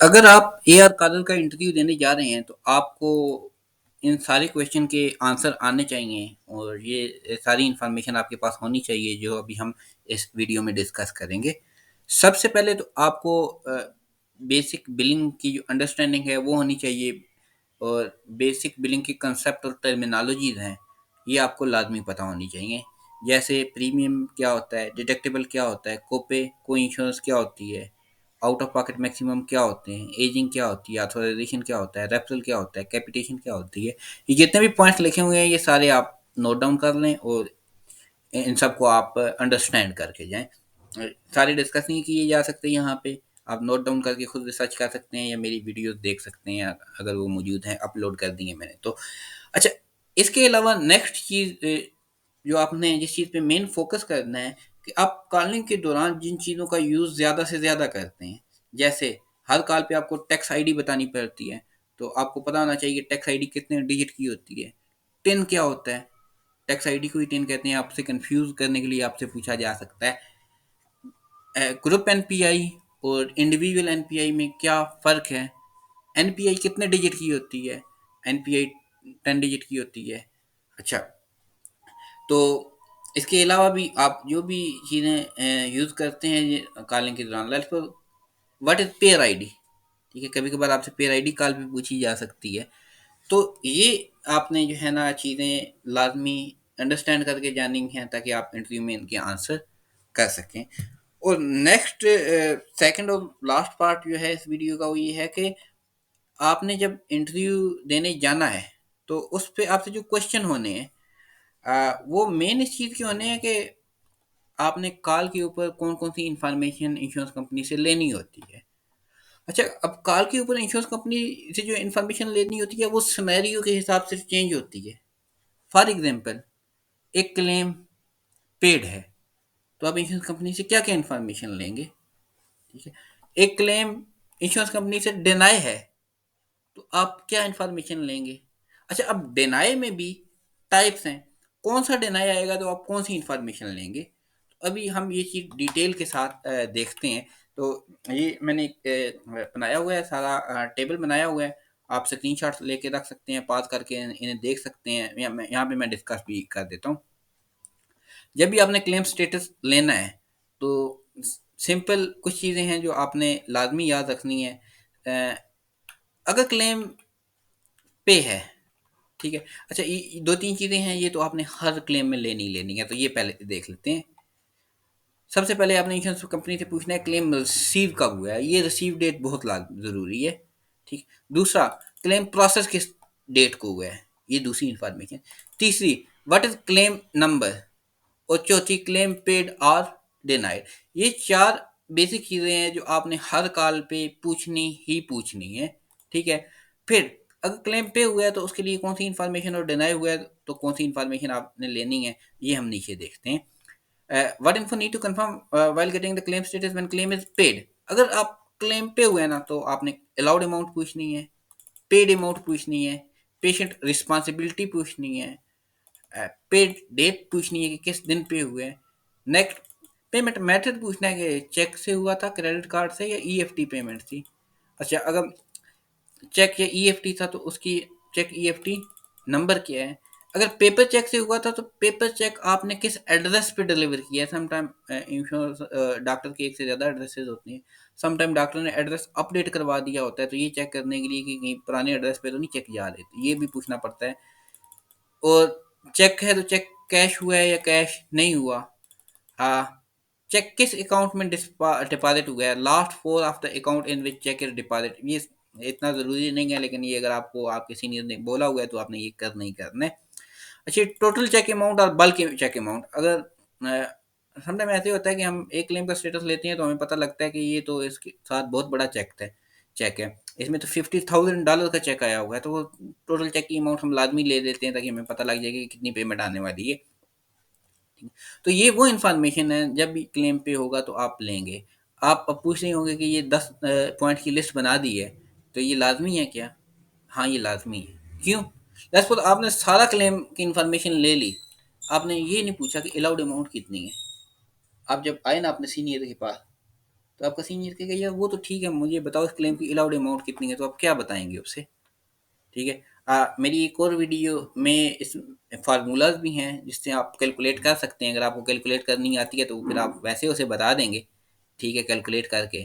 अगर आप A R Kader का इंटरव्यू देने जा रहे हैं तो आपको इन सारे क्वेश्चन के आंसर आने चाहिए और ये सारी इन्फॉर्मेशन आपके पास होनी चाहिए जो अभी हम इस वीडियो में डिस्कस करेंगे। सबसे पहले तो आपको बेसिक बिलिंग की जो अंडरस्टैंडिंग है वो होनी चाहिए और बेसिक बिलिंग के कंसेप्ट और टर्मिनोलॉजीज हैं ये आपको लाजमी पता होनी चाहिए। जैसे प्रीमियम क्या होता है, डिडक्टिबल क्या होता है, कोपे को इंश्योरेंस क्या होती है, आउट ऑफ पॉकेट मैक्सिमम क्या होते हैं, एजिंग क्या होती है, ऑथराइजेशन क्या होता है, रेफरल क्या होता है, कैपिटेशन क्या होती है। ये जितने भी पॉइंट्स लिखे हुए हैं ये सारे आप नोट डाउन कर लें और इन सबको आप अंडरस्टैंड करके जाएं। सारे डिस्कस नहीं किए जा सकते यहाँ पे, आप नोट डाउन करके खुद रिसर्च कर सकते हैं या मेरी वीडियोस देख सकते हैं अगर वो मौजूद हैं, अपलोड कर दी है मैंने तो। अच्छा, इसके अलावा नेक्स्ट चीज़ जो आपने जिस चीज़ पे मेन फोकस करना है कि आप कॉलिंग के दौरान जिन चीज़ों का यूज़ ज़्यादा से ज़्यादा करते हैं, जैसे हर कॉल पे आपको टैक्स आईडी बतानी पड़ती है, तो आपको पता होना चाहिए कि टैक्स आईडी कितने डिजिट की होती है। टिन क्या होता है, टैक्स आईडी को ही टिन कहते हैं। आपसे कंफ्यूज करने के लिए आपसे पूछा जा सकता है ग्रुप एनपीआई और इंडिविजुअल एनपीआई में क्या फ़र्क है, एनपीआई कितने डिजिट की होती है, एनपीआई 10 डिजिट की होती है। अच्छा, तो इसके अलावा भी आप जो भी चीज़ें यूज़ करते हैं ये कॉलिंग के दौरान, let's suppose what is pair ID. ठीक है, कभी कभार आपसे पेयर आईडी कॉल भी पूछी जा सकती है। तो ये आपने जो है ना चीज़ें लाजमी अंडरस्टैंड करके जानी हैं ताकि आप इंटरव्यू में इनके आंसर कर सकें। और नेक्स्ट सेकंड और लास्ट पार्ट जो है इस वीडियो का वो ये है कि आपने जब इंटरव्यू देने जाना है तो उस पे आपसे जो क्वेश्चन होने हैं वो मेन इस चीज़ के होने हैं कि आपने कॉल के ऊपर कौन कौन सी इंफॉर्मेशन इंश्योरेंस कंपनी से लेनी होती है। अच्छा, अब कॉल के ऊपर इंश्योरेंस कंपनी से जो इंफॉर्मेशन लेनी होती है वो सिनेरियो के हिसाब से चेंज होती है। फॉर एग्जांपल, एक क्लेम पेड है तो आप इंश्योरेंस कंपनी से क्या क्या इंफॉर्मेशन लेंगे। ठीक है, एक क्लेम इंश्योरेंस कंपनी से डिनाई है तो आप क्या इंफॉर्मेशन लेंगे। अच्छा, अब डिनाई में भी टाइप्स हैं, कौन सा डिनाई आएगा तो आप कौन सी इंफॉर्मेशन लेंगे। तो अभी हम ये चीज़ डिटेल के साथ देखते हैं। तो ये मैंने एक बनाया हुआ है, सारा टेबल बनाया हुआ है। आप स्क्रीनशॉट लेके रख सकते हैं, पास करके इन्हें देख सकते हैं, यहाँ पे मैं डिस्कस भी कर देता हूँ। जब भी आपने क्लेम स्टेटस लेना है तो सिंपल कुछ चीज़ें हैं जो आपने लाजमी याद रखनी है। अ, अगर क्लेम पे है, ठीक है। अच्छा, ये 2-3 चीज़ें हैं, ये तो आपने हर क्लेम में लेनी ही लेनी है, तो ये पहले देख लेते हैं। सबसे पहले आपने इंश्योरेंस कंपनी से पूछना है क्लेम रिसीव कब हुआ है, ये रिसीव डेट बहुत ज़रूरी है। ठीक। दूसरा, क्लेम प्रोसेस किस डेट को हुआ है, ये दूसरी इंफॉर्मेशन। तीसरी, व्हाट इज़ क्लेम नंबर। और चौथी, क्लेम पेड और डिनाइड। ये 4 बेसिक चीज़ें हैं जो आपने हर कॉल पे पूछनी ही पूछनी है। ठीक है। फिर अगर क्लेम पे हुआ है तो उसके लिए कौन सी इन्फॉर्मेशन, और डिनाई हुआ है तो कौन सी इन्फॉर्मेशन आपने लेनी है, ये हम नीचे देखते हैं। What info need to confirm while getting the claim status when claim is paid. अगर आप क्लेम पे हुए हैं ना तो आपने अलाउड अमाउंट पूछनी है, पेड अमाउंट पूछनी है, पेशेंट रिस्पॉन्सिबिलिटी पूछनी है, पेड डेट पूछनी है कि किस दिन पे हुए हैं। नेक्स्ट, पेमेंट मेथड पूछना है कि चेक से हुआ था, क्रेडिट कार्ड से, या ईएफटी पेमेंट थी। अच्छा, अगर चेक या ईएफटी था तो उसकी चेक ईएफटी नंबर क्या है। अगर पेपर चेक से हुआ था तो पेपर चेक आपने किस एड्रेस पे डिलीवर किया है। समटाइम इंश्योरेंस डॉक्टर की एक से ज़्यादा एड्रेसेस होती हैं। समटाइम डॉक्टर ने एड्रेस अपडेट करवा दिया होता है तो ये चेक करने के लिए कि कहीं पुराने एड्रेस पे तो नहीं चेक जा रहे थे, ये भी पूछना पड़ता है। और चेक है तो चेक कैश हुआ है या कैश नहीं हुआ। आ, चेक किस अकाउंट में डिपॉजिट हुआ है, last four of the account in which cheque is deposit. ये इतना ज़रूरी नहीं है लेकिन ये अगर आपको आपके सीनियर ने बोला हुआ है तो आपने ये करना ही करना है। अच्छा, टोटल चेक अमाउंट और बल्क चेक अमाउंट। अगर समटाइम ऐसे होता है कि हम एक क्लेम का स्टेटस लेते हैं तो हमें पता लगता है कि ये तो इसके साथ बहुत बड़ा चेक है, इसमें तो $50,000 का चेक आया हुआ है, तो वो टोटल चेक की अमाउंट हम लाजमी ले लेते हैं ताकि हमें पता लग जाए कि कितनी पेमेंट आने वाली है। तो ये वो इन्फॉर्मेशन है जब भी क्लेम पे होगा तो आप लेंगे। आप अब पूछ रहे होंगे कि ये 10 पॉइंट की लिस्ट बना दी है तो ये लाजमी है क्या। हाँ, ये लाजमी है। क्यों? लेट्स सपोज आपने सारा क्लेम की इन्फॉर्मेशन ले ली, आपने ये नहीं पूछा कि अलाउड अमाउंट कितनी है। आप जब आए ना अपने सीनियर के पास तो आपका सीनियर कहेगा यार वो तो ठीक है, मुझे बताओ इस क्लेम की अलाउड अमाउंट कितनी है, तो आप क्या बताएंगे उससे। ठीक है। मेरी एक और वीडियो में इस फार्मूलाज भी हैं जिससे आप कैलकुलेट कर सकते हैं, अगर आपको कैलकुलेट करनी आती है तो फिर आप वैसे उसे बता देंगे। ठीक है, कैलकुलेट करके।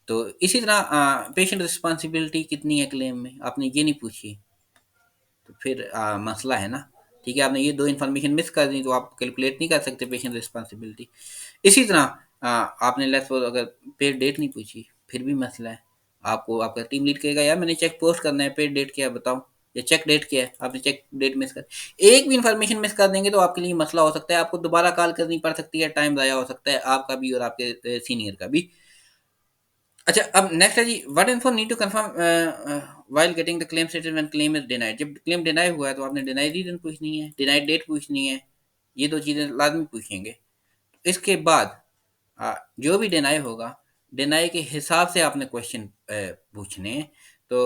तो इसी तरह पेशेंट रिस्पॉन्सिबिलिटी कितनी है क्लेम में, आपने ये नहीं पूछी, तो फिर मसला है ना। ठीक है, आपने ये दो इन्फॉर्मेशन मिस कर दी तो आप कैलकुलेट नहीं कर सकते पेशेंट रिस्पॉन्सिबिलिटी। इसी तरह आपने लेट्स सपोज अगर पेड डेट नहीं पूछी, फिर भी मसला है। आपको आपका टीम लीड कहेगा यार मैंने चेक पोस्ट करना है, पेड डेट क्या है बताओ, या चेक डेट क्या है, आपने चेक डेट मिस कर, एक भी इन्फॉर्मेशन मिस कर देंगे तो आपके लिए मसला हो सकता है, आपको दोबारा कॉल करनी पड़ सकती है, टाइम ज़ाया हो सकता है आपका भी और आपके सीनियर का भी। अच्छा, अब नेक्स्ट है जी, what info need to confirm while getting the claim status when claim is denied. जब क्लेम डिनाई हुआ है तो आपने डिनाई रीजन पूछनी है, डिनाइड डेट पूछनी है, ये दो चीज़ें लाजमी पूछेंगे। इसके बाद जो भी डिनाई होगा, डिनाई के हिसाब से आपने क्वेश्चन पूछने हैं। तो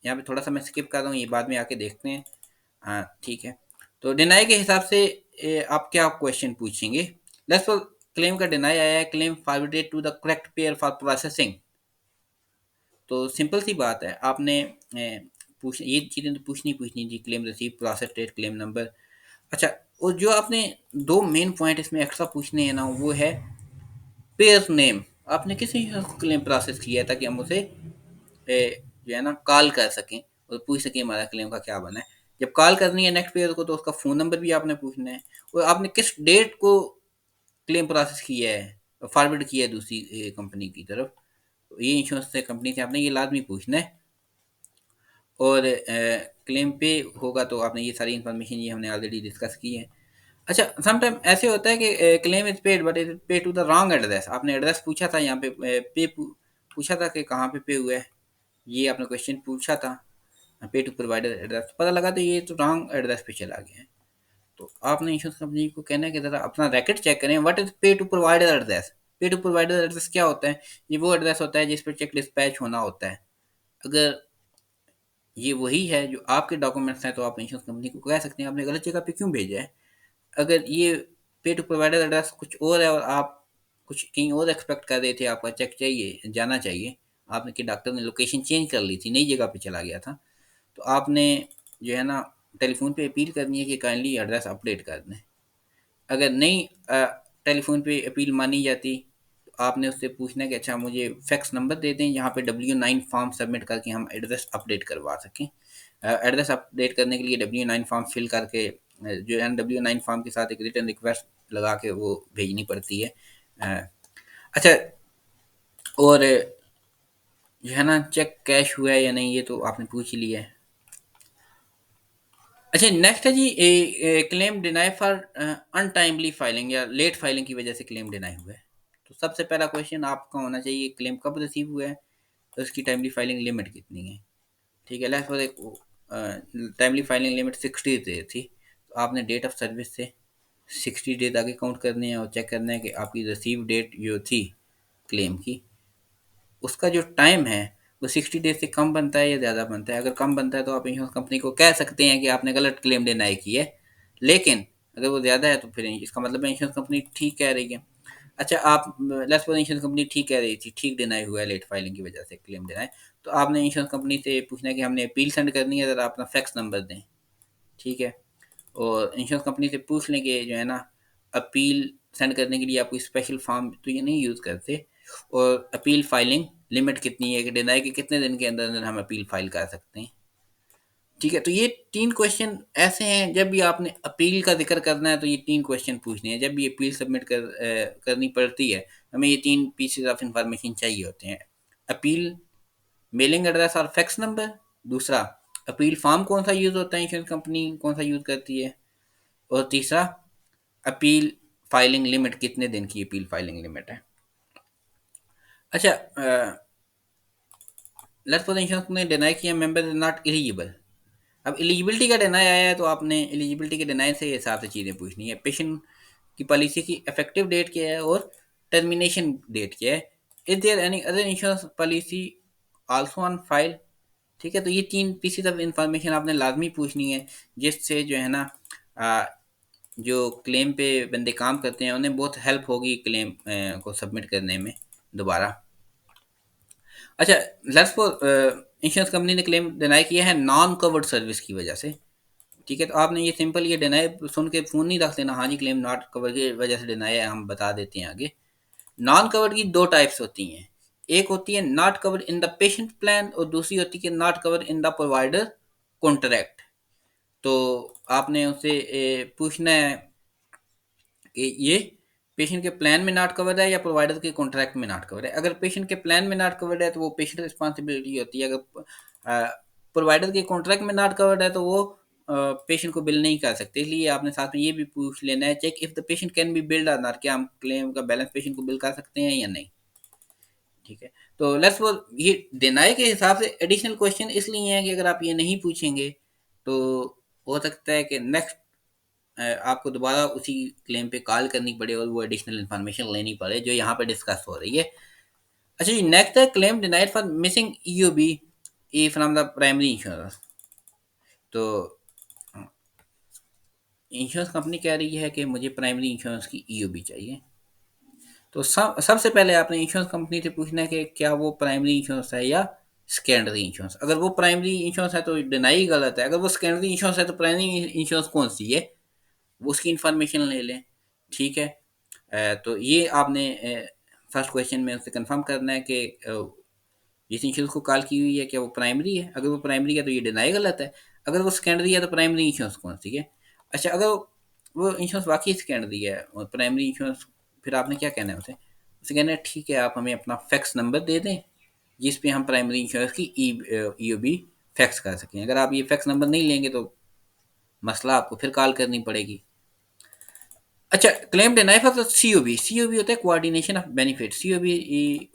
यहाँ पे थोड़ा सा मैं स्किप कर रहा हूँ, ये बाद में आके देखते हैं। ठीक है। तो डिनाई के हिसाब से आप क्या क्वेश्चन पूछेंगे। लेट्स सपोज क्लेम का डिनाई आया है, claim forwarded to the correct payer for processing. तो सिंपल सी बात है, आपने पूछ ये चीज़ें तो पूछनी पूछनी जी, claim receive, process date, claim number. अच्छा, और जो आपने दो मेन पॉइंट इसमें एक्स्ट्रा पूछने हैं ना, वो है पेयर नेम। आपने किसी क्लेम प्रोसेस किया है ताकि हम उसे जो है ना कॉल कर सकें और पूछ सकें हमारा क्लेम का क्या बना है। जब कॉल करनी है नेक्स्ट पेयर को तो उसका फ़ोन नंबर भी आपने पूछना है, और आपने किस डेट को क्लेम प्रोसेस किया है, फॉरवर्ड किया है दूसरी कंपनी की तरफ। तो ये इंश्योरेंस से कंपनी से आपने ये लाजमी पूछना है। और क्लेम पे होगा तो आपने ये सारी इन्फॉर्मेशन ये हमने ऑलरेडी डिस्कस की है। अच्छा, समटाइम ऐसे होता है कि claim is paid but is pay to the wrong address. आपने एड्रेस पूछा था यहाँ पे पूछा था कि कहाँ पे हुआ है, ये आपने क्वेश्चन पूछा था, पे टू प्रोवाइडर एड्रेस, पता लगा तो ये तो रॉन्ग एड्रेस पे चला गया है। तो आपने इंश्योरेंस कंपनी को कहना है कि ज़रा अपना रैकेट चेक करें, what is pay to provider address. Pay to provider address क्या होता है, ये वो एड्रेस होता है जिस पर चेक डिस्पैच होना होता है। अगर ये वही है जो आपके डॉक्यूमेंट्स हैं तो आप इंश्योरेंस कंपनी को कह सकते हैं आपने गलत जगह पे क्यों भेजा है। अगर ये पे टू प्रोवाइडर एड्रेस कुछ और है और आप कुछ कहीं और एक्सपेक्ट कर रहे थे, आपका चेक चाहिए जाना चाहिए, आपने कि डॉक्टर ने लोकेशन चेंज कर ली थी, नई जगह पे चला गया था, तो आपने जो है ना टेलीफोन पे अपील करनी है कि काइंडली एड्रेस अपडेट कर दें। अगर नहीं टेलीफोन पे अपील मानी जाती तो आपने उससे पूछना है कि अच्छा मुझे फैक्स नंबर दे दें, यहाँ पे W9 फॉर्म सबमिट करके हम एड्रेस अपडेट करवा सकें। एड्रेस अपडेट करने के लिए W9 फॉर्म फिल करके जो है W9 फॉर्म के साथ एक रिटर्न रिक्वेस्ट लगा के वो भेजनी पड़ती है। अ, अच्छा, और जो है ना चेक कैश हुआ है या नहीं ये तो आपने पूछ ही लिया है। अच्छा, नेक्स्ट है जी, claim deny for untimely filing या लेट फाइलिंग की वजह से क्लेम डिनाई हुआ है। तो सबसे पहला क्वेश्चन आपका होना चाहिए क्लेम कब रिसीव हुआ है, तो उसकी टाइमली फाइलिंग लिमिट कितनी है। ठीक है, लास्ट बार एक टाइमली फाइलिंग लिमिट 60 डेज थी, तो आपने डेट ऑफ सर्विस से 60 डेज आगे काउंट करने हैं और चेक करना है कि आपकी रिसीव डेट जो थी क्लेम की, उसका जो टाइम है वो 60 डेज से कम बनता है या ज़्यादा बनता है। अगर कम बनता है तो आप इंश्योरेंस कंपनी को कह सकते हैं कि आपने गलत क्लेम डिनाई की है, लेकिन अगर वो ज़्यादा है तो फिर इसका मतलब है इंश्योरेंस कंपनी ठीक कह रही है। अच्छा, आप लेट्स सपोज इंश्योरेंस कंपनी ठीक कह रही थी, ठीक डिनाई हुआ है लेट फाइलिंग की वजह से क्लेम डिनाई, तो आपने इंश्योरेंस कंपनी से पूछना है कि हमने अपील सेंड करनी है, ज़रा अपना फैक्स नंबर दें। ठीक है, और इंश्योरेंस कंपनी से पूछ लें कि जो है ना अपील सेंड करने के लिए आप कोई स्पेशल फॉर्म तो ये नहीं यूज़ करते, और अपील फाइलिंग लिमिट कितनी है कि डिनाई के कितने दिन के अंदर अंदर हम अपील फाइल कर सकते हैं। ठीक है, तो ये 3 क्वेश्चन ऐसे हैं, जब भी आपने अपील का ज़िक्र करना है तो ये 3 क्वेश्चन पूछने हैं। जब भी अपील सबमिट करनी पड़ती है, हमें ये 3 पीसेज़ ऑफ इन्फॉर्मेशन चाहिए होते हैं। अपील, मेलिंग एड्रेस और फैक्स नंबर। दूसरा, अपील फॉर्म कौन-सा यूज़ होता है, इंश्योरेंस कंपनी कौन-सा यूज़ करती है। और तीसरा, अपील फाइलिंग लिमिट, कितने दिन की अपील फाइलिंग लिमिट है। अच्छा, लेट्स सपोज इंश्योरेंस ने डिनाई किया मेंबर इज नॉट एलिजिबल। अब एलिजिबिलिटी का डिनाई आया है तो आपने एलिजिबिलिटी के डिनाई से हिसाब से चीज़ें पूछनी है। पेशेंट की पॉलिसी की इफेक्टिव डेट क्या है और टर्मिनेशन डेट क्या है। Is there any other insurance policy also on file. ठीक है, तो ये 3 पीसेज ऑफ इंफॉर्मेशन आपने लाजमी पूछनी है, जिससे जो है ना आ, जो क्लेम पे बंदे काम करते हैं उन्हें बहुत हेल्प होगी क्लेम को सबमिट करने में। दोबारा। अच्छा, लेट्स सपोज इंश्योरेंस कंपनी ने क्लेम डिनाई किया है नॉन कवर्ड सर्विस की वजह से। ठीक है, तो आपने ये सिंपल ये डिनाई सुन के फ़ोन नहीं रख लेना, हाँ जी क्लेम नॉट कवर की वजह से डिनाई है, हम बता देते हैं आगे। नॉन कवर्ड की दो टाइप्स होती हैं, एक होती है not covered in the patient plan और दूसरी होती है not covered in the provider contract. तो आपने उससे पूछना है कि ये पेशेंट के प्लान में नॉट कवर्ड है या प्रोवाइडर के कॉन्ट्रैक्ट में नॉट कवर्ड है। अगर पेशेंट के प्लान में नॉट कवर्ड है तो वो पेशेंट रिस्पॉन्सिबिलिटी होती है। अगर प्रोवाइडर के कॉन्ट्रैक्ट में नॉट कवर्ड है तो वो पेशेंट को बिल नहीं कर सकते। इसलिए आपने साथ में ये भी पूछ लेना है, check if the patient can be billed और नॉट, क्या हम क्लेम का बैलेंस पेशेंट को बिल कर सकते हैं या नहीं। ठीक है, तो लेट्स सपोज ये डिनाई के हिसाब से एडिशनल क्वेश्चन इसलिए हैं कि अगर आप ये नहीं पूछेंगे तो हो सकता है कि नेक्स्ट आपको दोबारा उसी क्लेम पे कॉल करनी पड़े और वो एडिशनल इन्फॉर्मेशन लेनी पड़े जो यहाँ पे डिस्कस हो रही है। अच्छा जी, नेक्स्ट है claim denied for missing EOB E from the primary insurance. तो इंश्योरेंस कंपनी कह रही है कि मुझे प्राइमरी इंश्योरेंस की ईओबी चाहिए। तो सबसे पहले आपने इंश्योरेंस कंपनी से पूछना है कि क्या वो प्राइमरी इंश्योरेंस है या सेकेंडरी इंश्योरेंस। अगर वो प्राइमरी इंश्योरेंस है तो डिनाई गलत है, अगर वो सेकेंडरी इंश्योरेंस है तो प्राइमरी इंश्योरेंस कौन सी है वो उसकी इंफॉर्मेशन ले लें। ठीक है, तो ये आपने फर्स्ट क्वेश्चन में उससे कंफर्म करना है कि जिस इंश्योरेंस को कॉल की हुई है क्या वो प्राइमरी है। अगर वो प्राइमरी है तो ये डिनाई गलत है। अगर वो सेकेंडरी है तो प्राइमरी इंश्योरेंस कौन सी है। अच्छा, अगर वो इंश्योरेंस वाकई सेकेंडरी है और प्राइमरी इंश्योरेंस, फिर आपने क्या कहना है उसे। उसे कहना है ठीक है आप हमें अपना फैक्स नंबर दे दें जिस पे हम प्राइमरी इंश्योरेंस की ई ओ बी फैक्स कर सकें। अगर आप ये फैक्स नंबर नहीं लेंगे तो मसला आपको फिर कॉल करनी पड़ेगी। अच्छा, claim deny for COB. COB होता है coordination of benefit. COB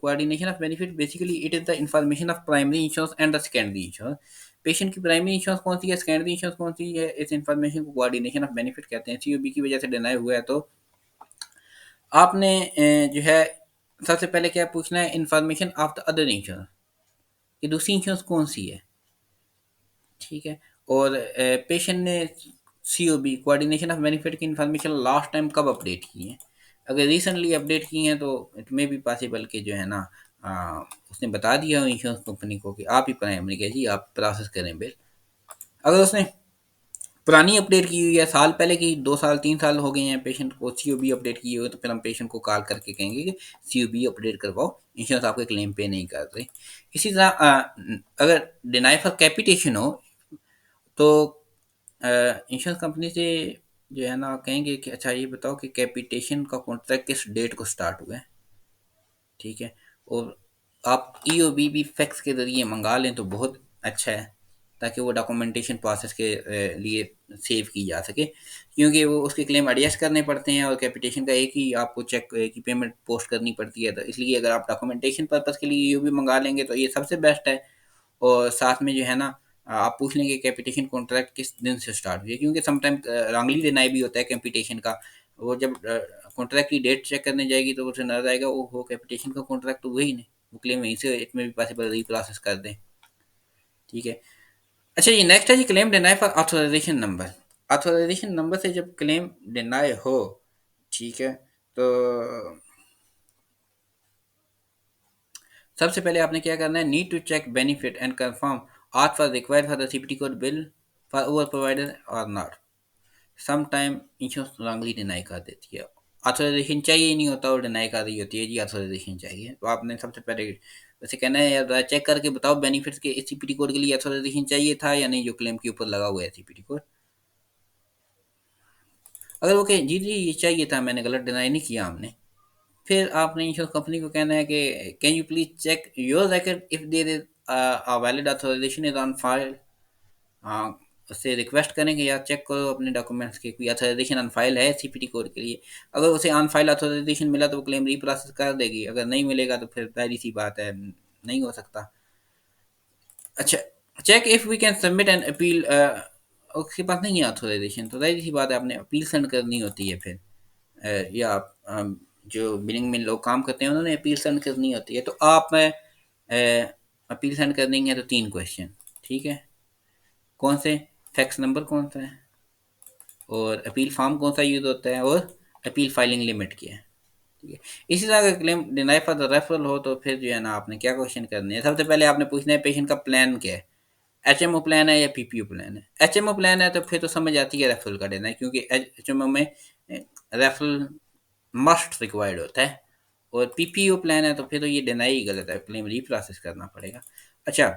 coordination of benefit basically it is the information of primary insurance and the secondary insurance. Patient की प्राइमरी इंश्योरेंस कौन सी है, सेकेंडरी इंश्योरेंस कौन सी है, इस इंफॉर्मेशन को कोऑर्डिनेशन ऑफ बेनिफिट कहते हैं। सीओबी की वजह से डिनाई हुआ है तो आपने जो है सबसे पहले क्या पूछना है, information of the other insurance, ये दूसरी इंश्योरेंस कौन सी है। ठीक है, और पेशेंट ने सीओबी कोऑर्डिनेशन ऑफ बेनिफिट की इंफॉर्मेशन लास्ट टाइम कब अपडेट की है। अगर रिसेंटली अपडेट की हैं तो इट मे बी पॉसिबल कि जो है ना उसने बता दिया हो इंश्योरेंस कंपनी को कि आप ही प्राइमरी के जी आप प्रोसेस करें बिल। अगर उसने पुरानी अपडेट की हुई है, साल पहले की, 2 साल 3 साल हो गए हैं पेशेंट को सीओबी अपडेट की हुई है, तो फिर हम पेशेंट को कॉल करके कहेंगे कि सीओबी अपडेट करवाओ, इंश्योरेंस आपके क्लेम पे नहीं कर रही। इसी तरह अगर डिनाई फॉर कैपिटेशन हो तो इंश्योरेंस कंपनी से जो है ना कहेंगे कि अच्छा ये बताओ कि कैपिटेशन का कॉन्ट्रैक्ट किस डेट को स्टार्ट हुआ है। ठीक है, और आप ईओबी भी फैक्स के ज़रिए मंगा लें तो बहुत अच्छा है, ताकि वो डॉक्यूमेंटेशन प्रोसेस के लिए सेव की जा सके, क्योंकि वो उसके क्लेम एडजस्ट करने पड़ते हैं और कैपिटेशन का एक ही आपको चेक की पेमेंट पोस्ट करनी पड़ती है। तो इसलिए अगर आप डॉक्यूमेंटेशन पर्पज़ के लिए ईओबी मंगा लेंगे तो ये सबसे बेस्ट है। और साथ में जो है ना आप पूछ लेंगे कैपिटेशन कॉन्ट्रैक्ट किस दिन से स्टार्ट हुई है, क्योंकि समटाइम रॉन्गली डिनाई भी होता है कैपिटेशन का। वो जब कॉन्ट्रैक्ट की डेट चेक करने जाएगी तो उसे नजर आएगा वो कैपिटेशन का कॉन्ट्रैक्ट तो वही नहीं, वो क्लेम वहीं से इट में भी पॉसिबल रीप्रोसेस कर दें। ठीक है, अच्छा ये नेक्स्ट है जी claim deny for authorisation number. Authorisation number से जब क्लेम डिनाई हो, ठीक है, तो सबसे पहले आपने क्या करना है, need to check benefit and confirm ask for required for the CPT code bill for over provider और not. Some time insurance wrongly deny कर देती है, ऑथराइजेशन चाहिए ही नहीं होता और डिनाई कर रही होती है जी ऑथराइजेशन चाहिए। तो आपने सबसे पहले वैसे कहना है यार चेक करके बताओ बेनिफिट्स के इस सीपीटी कोड के लिए ऑथराइजेशन चाहिए था या नहीं जो क्लेम के ऊपर लगा हुआ है सीपीटी कोड। अगर वो कहे जी जी ये चाहिए था, मैंने गलत डिनाई नहीं किया हमने, फिर आपने इंश्योरेंस कंपनी को कहना है कि can you please check your record if there is a valid authorization is on file. हाँ, उससे रिक्वेस्ट करें कि यार चेक करो अपने डॉक्यूमेंट्स के कोई ऑथराइजेशन ऑन फाइल है सीपीटी कोड के लिए। अगर उसे ऑन फाइल ऑथराइजेशन मिला तो वो क्लेम रीप्रोसेस कर देगी, अगर नहीं मिलेगा तो फिर पहली सी बात है नहीं हो सकता। अच्छा, check if we can submit an appeal. उसके पास नहीं है ऑथराइजेशन तो जाहिर सी बात है आपने अपील सेंड करनी होती है फिर या जो बिलिंग में लोग काम करते हैं उन्होंने अपील सेंड करनी होती है। तो आप अपील सेंड करनी है तो 3 क्वेश्चन। ठीक है, कौन से, फैक्स नंबर कौन सा है और अपील फॉर्म कौन सा यूज़ होता है और अपील फाइलिंग लिमिट क्या है। ठीक है। इसी तरह अगर claim deny for the referral हो तो फिर जो है ना आपने क्या क्वेश्चन करने हैं, सबसे पहले आपने पूछना है पेशेंट का प्लान क्या है, एचएमओ प्लान है या पीपीओ प्लान है। एचएमओ प्लान है तो फिर तो समझ आती है रेफरल का देना है, क्योंकि एचएमओ में रेफरल मस्ट रिक्वायर्ड होता है। और पीपीओ प्लान है तो फिर तो ये देना ही गलत है, क्लेम रीप्रोसेस करना पड़ेगा। अच्छा,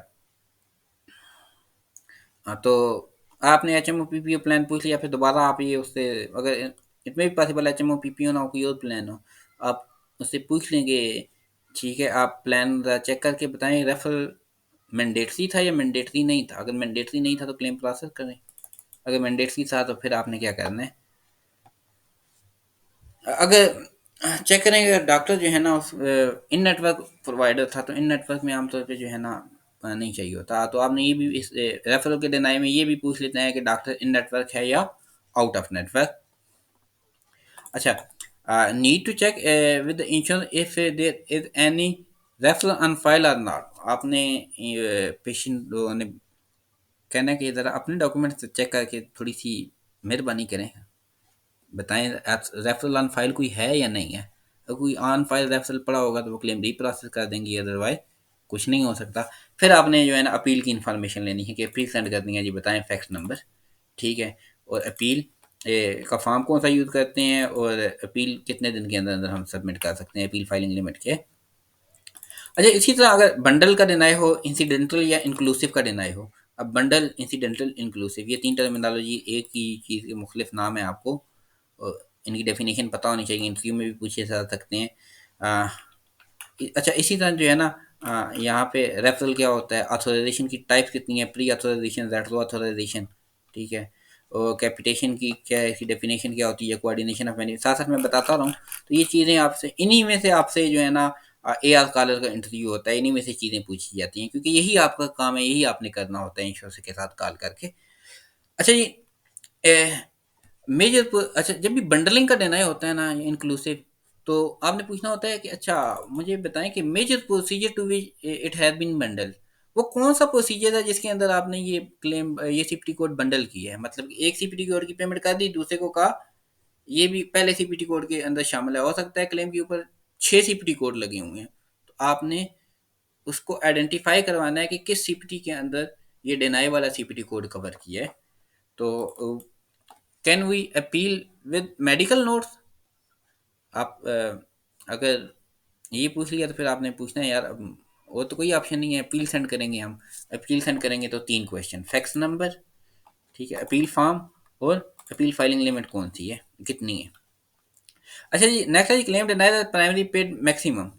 हाँ, तो आपने H M O P P O plan पूछ लिया, फिर दोबारा आप ये उससे, अगर इतने भी possible H M O P P O ना हो, कोई और प्लान हो, आप उससे पूछ लेंगे। ठीक है, आप प्लान चेक करके बताएं रेफरल मैंडेटरी था या मैंडेटरी नहीं था। अगर मैंडेटरी नहीं था तो क्लेम प्रोसेस करें, अगर मैंडेटरी था तो फिर आपने क्या करना है, अगर चेक करेंगे अगर डॉक्टर जो है ना उस इन नेटवर्क प्रोवाइडर था, तो इन नेटवर्क में आमतौर पे जो है ना नहीं चाहिए होता। तो आपने ये भी इस रेफरल के डिनाई में ये भी पूछ लेते हैं कि डॉक्टर इन नेटवर्क है या आउट ऑफ नेटवर्क। अच्छा, need to check with insurance if there is any referral on file और नॉट। आपने पेशेंट लोगों ने कहना है कि ज़रा अपने डॉक्यूमेंट्स चेक करके थोड़ी सी मेहरबानी करें, बताएं रेफरल ऑन फाइल कोई है या नहीं है। अगर कोई ऑन फाइल रेफरल पड़ा होगा तो वो क्लेम रीप्रोसेस कर देंगी, अदरवाइज कुछ नहीं हो सकता। फिर आपने जो है ना अपील की इन्फॉर्मेशन लेनी है कि अपील सेंड करनी है जी, बताएं फैक्स नंबर। ठीक है, और अपील का फॉर्म कौन सा यूज़ करते हैं, और अपील कितने दिन के अंदर अंदर हम सबमिट कर सकते हैं अपील फाइलिंग लिमिट के। अच्छा, इसी तरह अगर बंडल का डिनाई हो, इंसिडेंटल या इंक्लूसिव का डिनाई हो। अब बंडल, इंसिडेंटल, इंक्लूसिव, ये तीन टर्मिनोलॉजी एक ही चीज़ के मुख्तलिफ नाम है आपको, और इनकी डेफिनेशन पता होनी चाहिए, इंटरव्यू में भी पूछे जा सकते हैं। अ, अच्छा, इसी तरह जो है ना यहाँ पे रेफरल क्या होता है, ऑथोराइजेशन की टाइप कितनी है, प्री ऑथोराइजेशन, रेट्रो ऑथोराइजेशन। ठीक है, और कैपिटेशन की क्या है, इसकी डेफिनेशन क्या होती है, कोऑर्डिनेशन ऑफ मैनी, साथ साथ मैं बताता रहा हूँ। तो ये चीज़ें आपसे, इन्हीं में से आपसे जो है ना ए आर कॉलर का इंटरव्यू होता है, इन्हीं में से चीज़ें पूछी जाती हैं, क्योंकि यही आपका काम है, यही आपने करना होता है इंश्योरेंस के साथ कॉल करके। अच्छा जी, मेजर अच्छा, जब भी बंडलिंग का देना होता है ना इंक्लूसिव, तो आपने पूछना होता है कि अच्छा मुझे बताएं कि major procedure to which it has been bundled, वो कौन सा प्रोसीजर है जिसके अंदर आपने ये क्लेम, ये सीपीटी कोड बंडल की है। मतलब कि एक सीपीटी कोड की पेमेंट कर दी, दूसरे को कहा ये भी पहले सीपीटी कोड के अंदर शामिल है, हो सकता है क्लेम के ऊपर 6 सीपीटी कोड लगे हुए हैं, तो आपने उसको आइडेंटिफाई करवाना है कि किस सीपीटी के अंदर ये डिनाई वाला सीपीटी कोड कवर किया है। तो can we appeal with medical notes. आप अगर ये पूछ लिया तो फिर आपने पूछना है यार, वो तो कोई ऑप्शन नहीं है, अपील सेंड करेंगे हम। अपील सेंड करेंगे तो 3 क्वेश्चन, फैक्स नंबर, ठीक है, अपील फॉर्म, और अपील फाइलिंग लिमिट कौन सी है, कितनी है। अच्छा जी, नेक्स्ट है जी, claim denied primary paid maximum.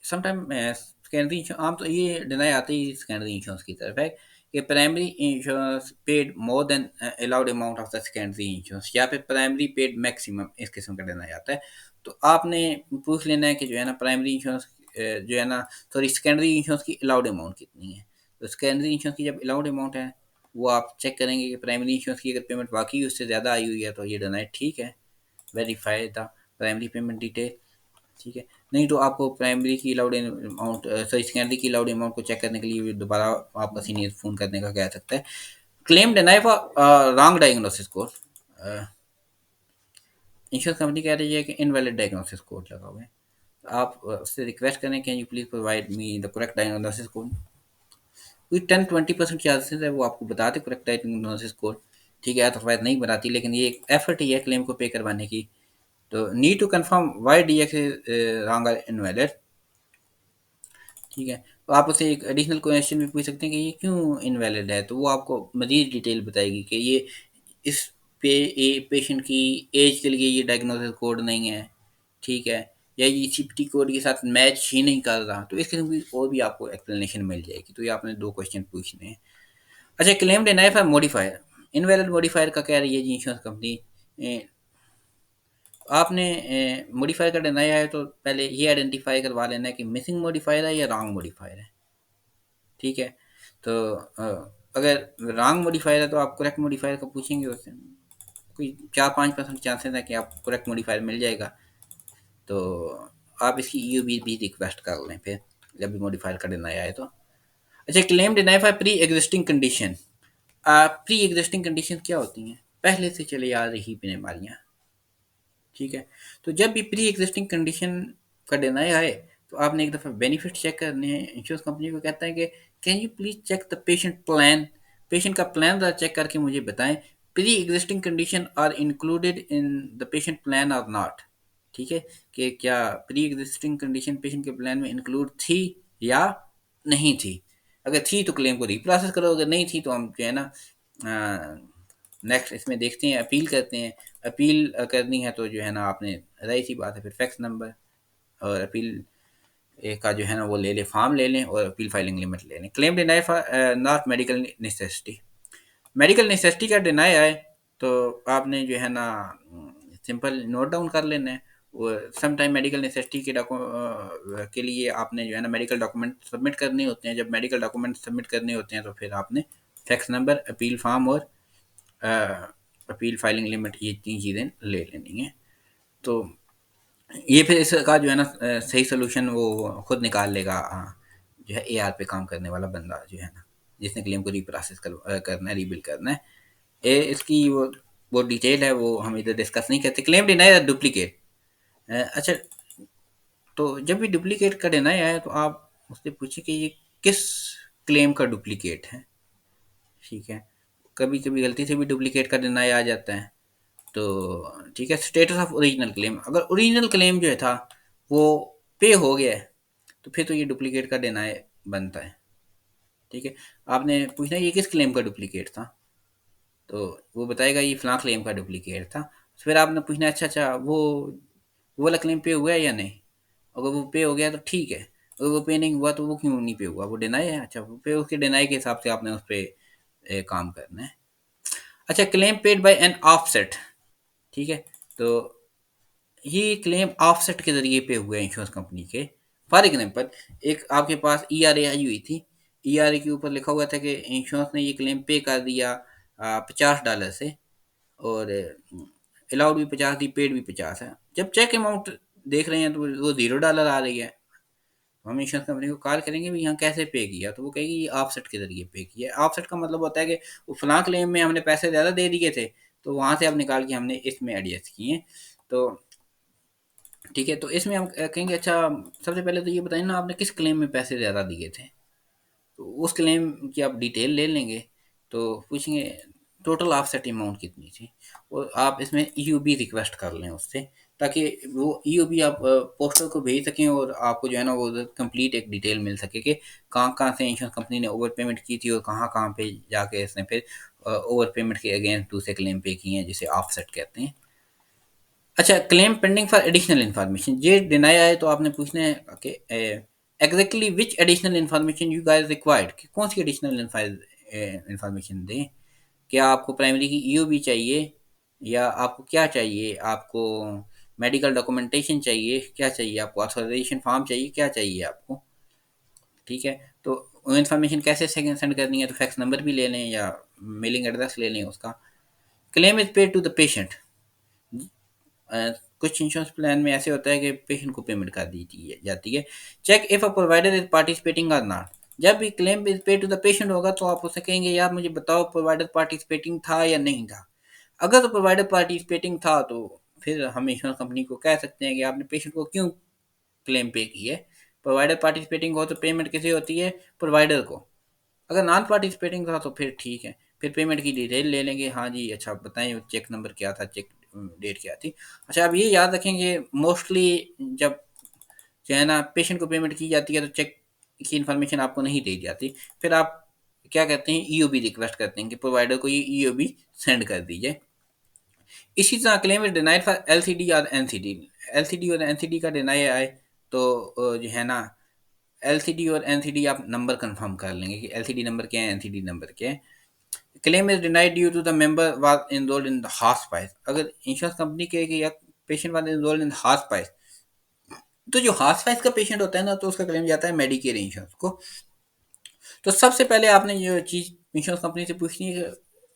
Sometime secondary आम तो ये डिनाई आते ही सेकेंडरी इंश्योरेंस की तरफ है कि primary insurance paid more than allowed amount of the secondary insurance, या फिर प्राइमरी पेड मैक्सिमम, इस किस्म का डिनाई आता है। तो आपने पूछ लेना है कि जो है ना प्राइमरी इंश्योरेंस जो है ना, सॉरी, सेकेंडरी इंश्योरेंस की अलाउड अमाउंट कितनी है। तो सेकेंडरी इंश्योरेंस की जब अलाउड अमाउंट है, वो आप चेक करेंगे कि प्राइमरी इंश्योरेंस की अगर पेमेंट वाकई उससे ज़्यादा आई हुई है तो ये डिनाई ठीक है, verify the primary payment detail. ठीक है, नहीं तो आपको प्राइमरी की अलाउड अमाउंट, सॉरी, सेकेंडरी की अलाउड अमाउंट को चेक करने के लिए भी दोबारा आपका सीनियर फ़ोन करने का कह सकता है। Claim deny for wrong diagnosis code. Insurance company कह रही है कि इनवैलिड डायग्नोसिस कोड लगा हुआ है। तो आप उससे रिक्वेस्ट करें, can you please provide me the correct diagnosis code. कोई 10-20% चांसेस है वो आपको बताते करेक्ट डायग्नोसिस कोड। ठीक है, अदरवाइज नहीं बताती, लेकिन ये एक एफर्ट ही है क्लेम को पे करवाने की। तो need to confirm why D X wrong और इनवैलिड। ठीक है, तो आप उससे एक एडिशनल क्वेश्चन भी पूछ सकते हैं कि ये क्यों इनवैलिड है, तो वो आपको मज़ीद डिटेल बताएगी कि ये इस पेशेंट की एज के लिए ये डायग्नोसिस कोड नहीं है। ठीक है, या ये सीपीटी कोड के साथ मैच ही नहीं कर रहा, तो इस किस्म की और भी आपको एक्सप्लेनेशन मिल जाएगी। तो ये आपने 2 क्वेश्चन पूछने हैं। अच्छा, claim deny for modifier, invalid modifier का कह रही है जी इंश्योरेंस कंपनी। आपने मॉडिफायर का डिनाई है तो पहले ये आइडेंटिफाई करवा लेना है कि मिसिंग मॉडिफायर है या रॉन्ग मॉडिफायर है। ठीक है, तो अगर रॉन्ग मॉडिफायर है तो आप करेक्ट मॉडिफायर का पूछेंगे उससे, कोई 4-5% चांसेस है कि आपको करेक्ट मॉडिफायर मिल जाएगा। तो आप इसकी यू भी रिक्वेस्ट कर लें फिर, जब भी मॉडिफायर का डिनाई आए तो। अच्छा, claim deny for pre existing condition. Pre existing condition क्या होती हैं, पहले से चली आ रही बीमारियाँ। ठीक है। तो जब भी प्री एग्जिस्टिंग कंडीशन का डिनाई आए तो आपने एक दफ़ा बेनिफिट चेक करने हैं। इंश्योरेंस कंपनी को कहता है कि can you please check the patient plan, patient का प्लान ज़रा चेक करके मुझे बताएं, pre existing condition are included in the patient plan और नॉट। ठीक है, कि क्या प्री एग्जिस्टिंग कंडीशन पेशेंट के प्लान में इंक्लूड थी या नहीं थी। अगर थी तो क्लेम को रिप्रोसेस करो, अगर नहीं थी तो हम जो है ना नेक्स्ट इसमें देखते हैं, अपील करते हैं। अपील करनी है तो जो है ना आपने रही सी बात है, फिर फैक्स नंबर और अपील का जो है ना वो ले लें, फॉर्म ले लें और अपील फाइलिंग लिमिट ले लें। Claim deny for not medical necessity, medical necessity का डिनाई आए तो आपने जो है ना सिंपल नोट डाउन कर लेना है। और सम टाइम मेडिकल नेसेसिटी के लिए आपने जो है ना मेडिकल डॉक्यूमेंट सबमिट करने होते हैं। जब मेडिकल डॉक्यूमेंट सबमिट करने होते हैं तो फिर आपने फैक्स नंबर, अपील फॉर्म और अपील फाइलिंग लिमिट, ये तीन चीज़ें ले लेनी है। तो ये फिर इसका जो है ना सही सोल्यूशन वो खुद निकाल लेगा, जो है एआर पे काम करने वाला बंदा जो है ना, जिसने क्लेम को रीप्रोसेस करना है, रीबिल करना है। ये इसकी वो डिटेल है, वो हम इधर डिस्कस नहीं करते। Claim deny duplicate. अच्छा, तो जब भी डुप्लीकेट का डिनाई आया तो आप उससे पूछे कि ये किस क्लेम का डुप्लीकेट है। ठीक है, कभी कभी गलती से भी डुप्लीकेट का डिनाई आ जाता है। तो ठीक है, स्टेटस ऑफ ओरिजिनल क्लेम, अगर ओरिजिनल क्लेम जो है था वो पे हो गया है तो फिर तो ये डुप्लीकेट का डिनाई बनता है। ठीक है, आपने पूछना है ये किस क्लेम का डुप्लीकेट था, तो वो बताएगा ये फलां क्लेम का डुप्लीकेट था। फिर आपने पूछना है अच्छा अच्छा वो वाला क्लेम पे हुआ है या नहीं। अगर वो पे हो गया तो ठीक है, अगर वो पे नहीं हुआ तो वो क्यों नहीं पे हुआ, वो डिनाई है। अच्छा, वो पे, उसके डिनाई के हिसाब से आपने उस पर काम करना है। अच्छा, claim paid by an offset. ठीक है, तो ये क्लेम ऑफसेट के जरिए पे हुए इंश्योरेंस कंपनी के। फॉर एग्जाम्पल, एक आपके पास ईआरए आई हुई थी, ईआरए के ऊपर लिखा हुआ था कि इंश्योरेंस ने ये क्लेम पे कर दिया $50 से, और अलाउड भी 50 थी, पेड भी 50 है। जब चेक अमाउंट देख रहे हैं तो वो $0 आ रही है। हम इंश्योरेंस कंपनी को कॉल करेंगे भी यहाँ कैसे पे किया, तो वो कहेगी ये ऑफसेट के जरिए पे किया है। ऑफसेट का मतलब होता है कि वो फलां क्लेम में हमने पैसे ज़्यादा दे दिए थे तो वहाँ से अब निकाल के हमने इसमें एडजस्ट किए हैं। तो ठीक है, तो इसमें हम कहेंगे अच्छा, सबसे पहले तो ये बताइए ना आपने किस क्लेम में पैसे ज़्यादा दिए थे। तो उस क्लेम की आप डिटेल ले लेंगे, तो पूछेंगे टोटल ऑफसेट अमाउंट कितनी थी, और आप इसमें ईयूबी रिक्वेस्ट कर लें उससे, ताकि वो ईयूबी आप पोस्टर को भेज सकें और आपको जो है ना वो कंप्लीट एक डिटेल मिल सके कि कहाँ कहाँ से इंश्योरेंस कंपनी ने ओवर पेमेंट की थी और कहाँ कहाँ पे जाके इसने फिर ओवर पेमेंट के अगेंस्ट दूसरे क्लेम पे किए हैं, जिसे ऑफसेट कहते हैं। अच्छा, claim pending for additional information, ये डिनाई आए तो आपने पूछना है कि exactly which additional information you guys required, कि कौन सी एडिशनल इन्फॉर्मेशन दें। क्या आपको प्राइमरी की ईओबी चाहिए, या आपको क्या चाहिए, आपको मेडिकल डॉक्यूमेंटेशन चाहिए, क्या चाहिए आपको, ऑथराइजेशन फॉर्म चाहिए, क्या चाहिए आपको। ठीक है, तो वो इन्फॉर्मेशन कैसे सेंड करनी है, तो फैक्स नंबर भी ले लें या मेलिंग एड्रेस ले लें उसका। Claim is paid to the patient. कुछ इंश्योरेंस प्लान में ऐसे होता है कि पेशेंट को पेमेंट कर दी जाती है। Check if a provider is participating और नॉट। जब भी claim is paid to the patient होगा तो आप उससे कहेंगे यार मुझे बताओ प्रोवाइडर पार्टिसिपेटिंग था या नहीं था। अगर तो प्रोवाइडर पार्टिसिपेटिंग था तो फिर हम इंश्योरेंस कंपनी को कह सकते हैं कि आपने पेशेंट को क्यों क्लेम पे की है। प्रोवाइडर पार्टिसिपेटिंग हो तो पेमेंट किसे होती है, प्रोवाइडर को। अगर नॉन पार्टिसिपेटिंग था तो फिर ठीक है, फिर पेमेंट की डिटेल ले लेंगे। हाँ जी, अच्छा बताएं चेक नंबर क्या था, चेक डेट क्या थी। अच्छा, अब ये याद रखेंगे मोस्टली जब जो है ना पेशेंट को पेमेंट की जाती है तो चेक की इन्फॉर्मेशन आपको नहीं दी जाती। फिर आप क्या कहते हैं, ईओबी रिक्वेस्ट करते हैं कि प्रोवाइडर को ये ईओबी सेंड कर दीजिए। इसी तरह claim is denied for LCD और एनसीडी। एलसीडी और एनसीडी का डिनाई आए तो जो है ना एलसीडी और एनसीडी आप नंबर कंफर्म कर लेंगे कि एलसीडी नंबर क्या है, एनसीडी नंबर क्या है। Claim is denied due to the member was enrolled in the hospital. अगर इंश्योरेंस कंपनी कहे कि या patient was enrolled in hospital, तो जो हॉस्पिटल का पेशेंट होता है ना तो उसका क्लेम जाता है मेडिकेयर इंश्योरेंस को। तो सबसे पहले आपने ये चीज़ इंश्योरेंस कंपनी से पूछनी है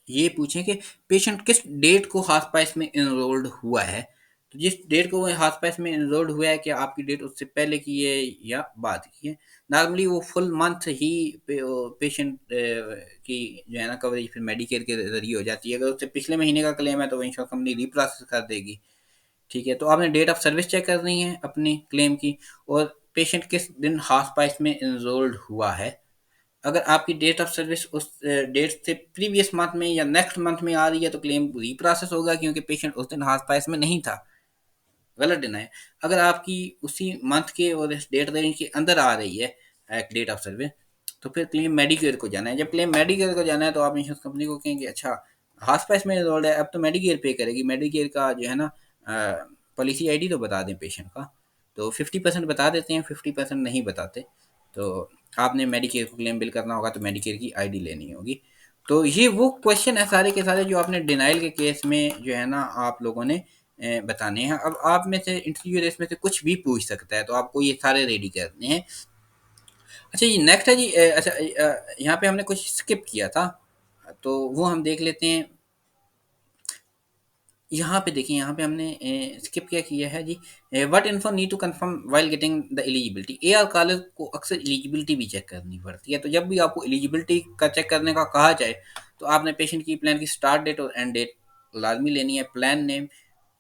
कि ये पूछें कि पेशेंट किस डेट को हॉस्पिटल में इनरोल्ड हुआ है। तो जिस डेट को वो हॉस्पिटल में इनरोल्ड हुआ है, क्या आपकी डेट उससे पहले की है या बाद की है। नॉर्मली वो फुल मंथ ही पेशेंट की जो है ना कवरेज फिर मेडिकेयर के जरिए हो जाती है। अगर उससे पिछले महीने का क्लेम है तो वो इंश्योरेंस कंपनी रीप्रोसेस कर देगी। ठीक है, तो आपने डेट ऑफ सर्विस चेक करनी है अपनी क्लेम की, और पेशेंट किस दिन हॉस्पिस में इनरोल्ड हुआ है। अगर आपकी डेट ऑफ सर्विस उस डेट से प्रीवियस मंथ में या नेक्स्ट मंथ में आ रही है तो क्लेम रीप्रोसेस होगा, क्योंकि पेशेंट उस दिन हॉस्पिस में नहीं था, गलत दिन है। अगर आपकी उसी मंथ के और इस डेट रेंज के अंदर आ रही है डेट ऑफ सर्विस, तो फिर क्लेम मेडिकेयर को जाना है। जब क्लेम मेडिकेयर को जाना है तो आप इंश्योरेंस कंपनी को कहेंगे अच्छा हॉस्पिस में इनरोल्ड है, अब तो मेडिकेयर पे करेगी। मेडिकेयर का जो है ना पॉलिसी आईडी तो बता दें पेशेंट का, तो 50% बता देते हैं, 50% नहीं बताते। तो आपने मेडिकेयर को क्लेम बिल करना होगा तो मेडिकेयर की आईडी लेनी होगी। तो ये वो क्वेश्चन है सारे के सारे जो आपने डिनाइल के केस में जो है ना आप लोगों ने बताने हैं। अब आप में से इंटरव्यूअर इसमें से कुछ भी पूछ सकता है, तो आपको ये सारे रेडी करने हैं। अच्छा जी, नेक्स्ट है जी अच्छा यहाँ पे हमने कुछ स्किप किया था, तो वो हम देख लेते हैं। यहाँ पे देखिए, यहाँ पे हमने स्किप क्या किया है जी, what info need to confirm while getting the eligibility. AR college को अक्सर एलिजिबिलिटी भी चेक करनी पड़ती है, तो जब भी आपको एलिजिबिलिटी का चेक करने का कहा जाए तो आपने पेशेंट की प्लान की स्टार्ट डेट और एंड डेट लाजमी लेनी है, प्लान नेम,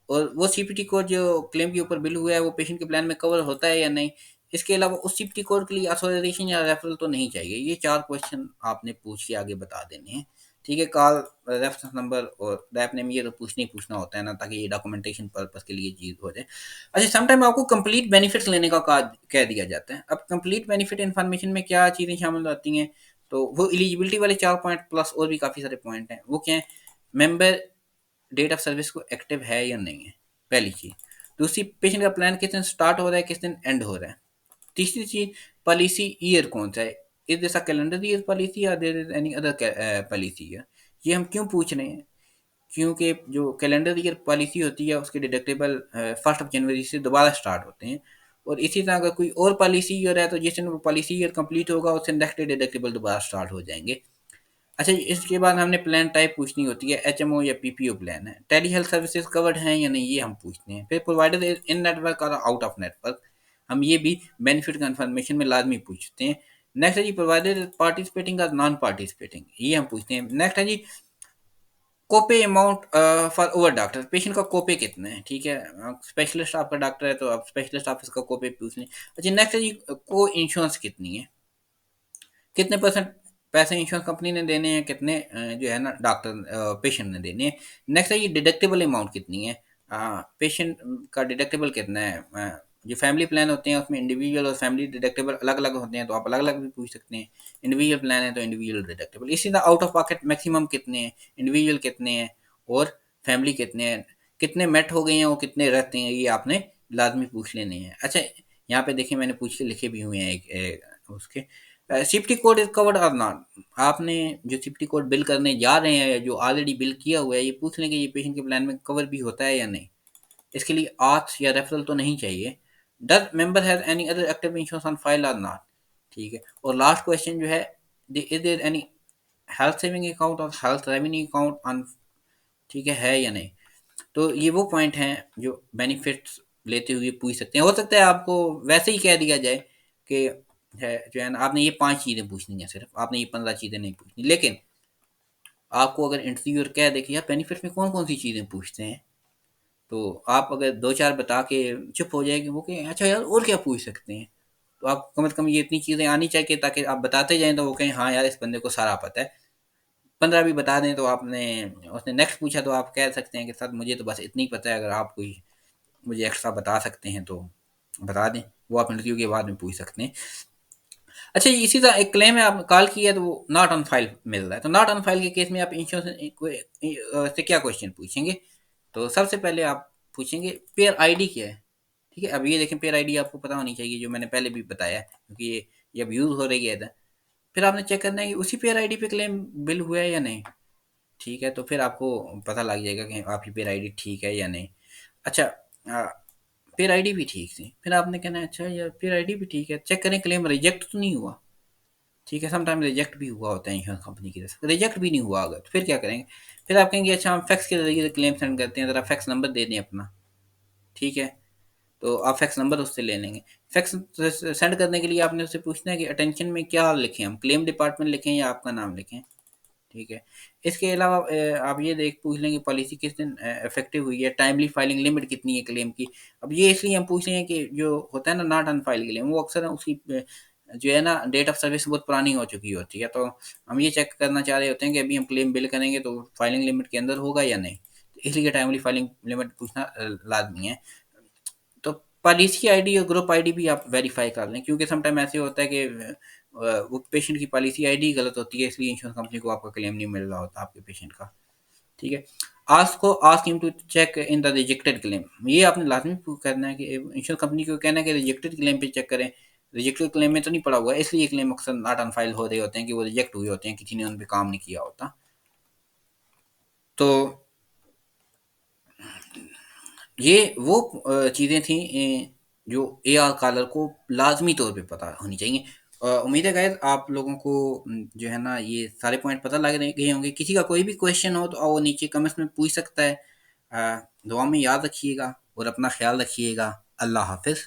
और वो सीपीटी कोड जो क्लेम के ऊपर बिल हुआ है वो पेशेंट के प्लान में कवर होता है या नहीं। इसके अलावा उस सीपीटी कोड के लिए ऑथराइजेशन या रेफरल तो नहीं चाहिए। ये 4 क्वेश्चन आपने पूछ के आगे बता देने हैं। ठीक है, कॉल, रेफरेंस नंबर और रैप नेम ये तो पूछना ही पूछना होता है ना, ताकि ये डॉक्यूमेंटेशन पर्पस के लिए चीज़ हो जाए। अच्छा, समटाइम आपको कंप्लीट बेनिफिट्स लेने का कह दिया जाता है। अब कंप्लीट बेनिफिट इन्फॉर्मेशन में क्या चीज़ें शामिल होती हैं, तो वो एलिजिबिलिटी वाले 4 पॉइंट प्लस और भी काफ़ी सारे पॉइंट हैं। वो क्या है, मेंबर डेट ऑफ सर्विस को एक्टिव है या नहीं है, पहली चीज़। दूसरी, पेशेंट का प्लान किस दिन स्टार्ट हो रहा है, किस दिन एंड हो रहा है। तीसरी चीज़, पॉलिसी ईयर कौन सा है, is this a calendar year policy या there is any other policy year. ये हम क्यों पूछ रहे हैं, क्योंकि जो कैलेंडर ईयर पॉलिसी होती है उसके डिडक्टेबल 1 जनवरी से दोबारा स्टार्ट होते हैं, और इसी तरह अगर कोई और पॉलिसी ईयर है तो जिस दिन वो पॉलिसी ईयर कंप्लीट होगा उससे नेक्स्ट डिडक्टेबल दोबारा स्टार्ट हो जाएंगे। अच्छा, इसके बाद हमने प्लान टाइप पूछनी होती है, एचएमओ या पीपीओ प्लान है, टेली हेल्थ सर्विसेज कवर्ड हैं या नहीं, ये हम पूछते हैं। फिर प्रोवाइडर इन नेटवर्क और आउट ऑफ नेटवर्क, हम ये भी बेनिफिट कंफर्मेशन में लाजमी पूछते हैं। नेक्स्ट है जी, प्रोवाइडर पार्टिसिपेटिंग और नॉन पार्टिसिपेटिंग, ये हम पूछते हैं। नेक्स्ट है जी, copay amount for over doctor, patient का कोपे कितना है। ठीक है, स्पेशलिस्ट आपका डॉक्टर है तो आप स्पेशलिस्ट ऑफिस का कोपे पूछ लें। अच्छा, नेक्स्ट है जी, को इंश्योरेंस कितनी है, कितने परसेंट पैसे इंश्योरेंस कंपनी ने देने हैं, कितने जो है ना डॉक्टर पेशेंट ने देने हैं। नेक्स्ट है ये डिडक्टेबल अमाउंट कितनी है, पेशेंट का डिडक्टेबल कितना है। जो फैमिली प्लान होते हैं उसमें इंडिविजुअल और फैमिली डिडक्टेबल अलग अलग होते हैं, तो आप अलग अलग भी पूछ सकते हैं। इंडिविजुअल प्लान है तो इंडिविजुअल डिडक्टेबल। इसी तरह आउट ऑफ पॉकेट मैक्सिमम कितने हैं, इंडिविजुअल कितने हैं और फैमिली कितने हैं, कितने मेट हो गए हैं और कितने रहते हैं, ये आपने लाजमी पूछ लेने हैं। अच्छा, यहाँ पे देखिए मैंने पूछ के लिखे भी हुए हैं उसके सिफ्टी कोड इज कवर्ड और नॉट। आपने जो सिफ्टी कोड बिल करने जा रहे हैं या जो ऑलरेडी बिल किया हुआ है, ये पूछ लें कि ये पेशेंट के प्लान में कवर भी होता है या नहीं। इसके लिए ऑथ या रेफरल तो नहीं चाहिए। Does member has any other active insurance on file और नॉट। ठीक है, और लास्ट क्वेश्चन जो है, is there any health saving account और हेल्थ रेवेन्यू अकाउंट ऑन, ठीक है या नहीं। तो ये वो पॉइंट हैं जो बेनिफिट्स लेते हुए पूछ सकते हैं। हो सकता है आपको वैसे ही कह दिया जाए कि है जो है ना आपने ये 5 चीज़ें पूछनी है, सिर्फ आपने ये 15 चीज़ें नहीं पूछनी। लेकिन आपको अगर इंटरव्यूअर कह दे कि यार बेनिफिट में कौन कौन सी चीज़ें पूछते हैं, तो आप अगर 2-4 बता के चुप हो जाएगी, वो कहें अच्छा यार और क्या पूछ सकते हैं। तो आप कम से कम ये इतनी चीज़ें आनी चाहिए ताकि आप बताते जाएं तो वो कहें हाँ यार इस बंदे को सारा पता है। 15 भी बता दें तो आपने, उसने नेक्स्ट पूछा तो आप कह सकते हैं कि सर मुझे तो बस इतनी पता है, अगर आप कोई मुझे एक्स्ट्रा बता सकते हैं तो बता दें। वो आप इंटरव्यू के बाद में पूछ सकते हैं। अच्छा, ये इसी तरह एक क्लेम है, आपने कॉल किया है तो वो नॉट ऑन फाइल मिल रहा है, तो नॉट ऑन फाइल के केस में आप इंश्योरेंस से क्या क्वेश्चन पूछेंगे। तो सबसे पहले आप पूछेंगे पेयर आईडी क्या है। ठीक है, अब ये देखें पेयर आईडी आपको पता होनी चाहिए, जो मैंने पहले भी बताया है, क्योंकि ये अब यूज़ हो रही है इधर। फिर आपने चेक करना है कि उसी पेयर आईडी पे क्लेम बिल हुआ है या नहीं। ठीक है, तो फिर आपको पता लग जाएगा कि आपकी पेयर आईडी ठीक है या नहीं। अच्छा, पेयर आईडी भी ठीक थी, फिर आपने कहना है अच्छा यार पेयर आईडी भी ठीक है, चेक करें क्लेम रिजेक्ट तो नहीं हुआ। ठीक है, समटाइम रिजेक्ट भी हुआ होता है इंश्योरेंस कंपनी की तरफ से, रिजेक्ट भी नहीं हुआ अगर, तो फिर क्या करेंगे। फिर आप कहेंगे अच्छा हम फैक्स के जरिए क्लेम सेंड करते हैं, ज़रा फैक्स नंबर दे दें अपना। ठीक है, तो आप फैक्स नंबर उससे ले लेंगे। फैक्स सेंड करने के लिए आपने उससे पूछना है कि अटेंशन में क्या लिखें, हम क्लेम डिपार्टमेंट लिखें या आपका नाम लिखें। ठीक है। इसके अलावा आप ये देख पूछ लें कि पॉलिसी किस दिन इफ़ेक्टिव हुई है, टाइमली फाइलिंग लिमिट कितनी है क्लेम की। अब ये इसलिए हम पूछ रहे हैं कि जो होता है ना नॉट ऑन फाइल क्लेम, वो अक्सर उसकी जो है ना डेट ऑफ सर्विस बहुत पुरानी हो चुकी होती है। तो हम ये चेक करना चाह रहे होते हैं कि अभी हम क्लेम बिल करेंगे तो फाइलिंग लिमिट के अंदर होगा या नहीं। तो इसलिए टाइमली फाइलिंग लिमिट पूछना लाज़मी है। तो पॉलिसी आईडी और ग्रुप आईडी भी आप वेरीफाई कर लें, क्योंकि समटाइम ऐसे होता है कि वो पेशेंट की पॉलिसी आईडी गलत होती है, इसलिए इंश्योरेंस कंपनी को आपका क्लेम नहीं मिल रहा होता आपके पेशेंट का। ठीक है। Ask him to check in the rejected claim, ये आपने लाजमी करना है कि इंश्योरेंस कंपनी को कहना है कि रिजेक्टेड क्लेम पे चेक करें। रिजेक्टेड क्लेम में तो नहीं पड़ा हुआ है, इसलिए क्लेम अक्सर नॉट ऑन फाइल हो रहे होते हैं कि वो रिजेक्ट हुए होते हैं, किसी ने उन पे काम नहीं किया होता। तो ये वो चीज़ें थी जो एआर कॉलर को लाज़मी तौर पे पता होनी चाहिए। उम्मीद है गाइस आप लोगों को जो है ना ये सारे पॉइंट पता लग रहे गए होंगे। किसी का कोई भी क्वेश्चन हो तो वो नीचे कमेंट्स में पूछ सकता है। दुआ में याद रखिएगा और अपना ख्याल रखिएगा। अल्लाह हाफ़िज़।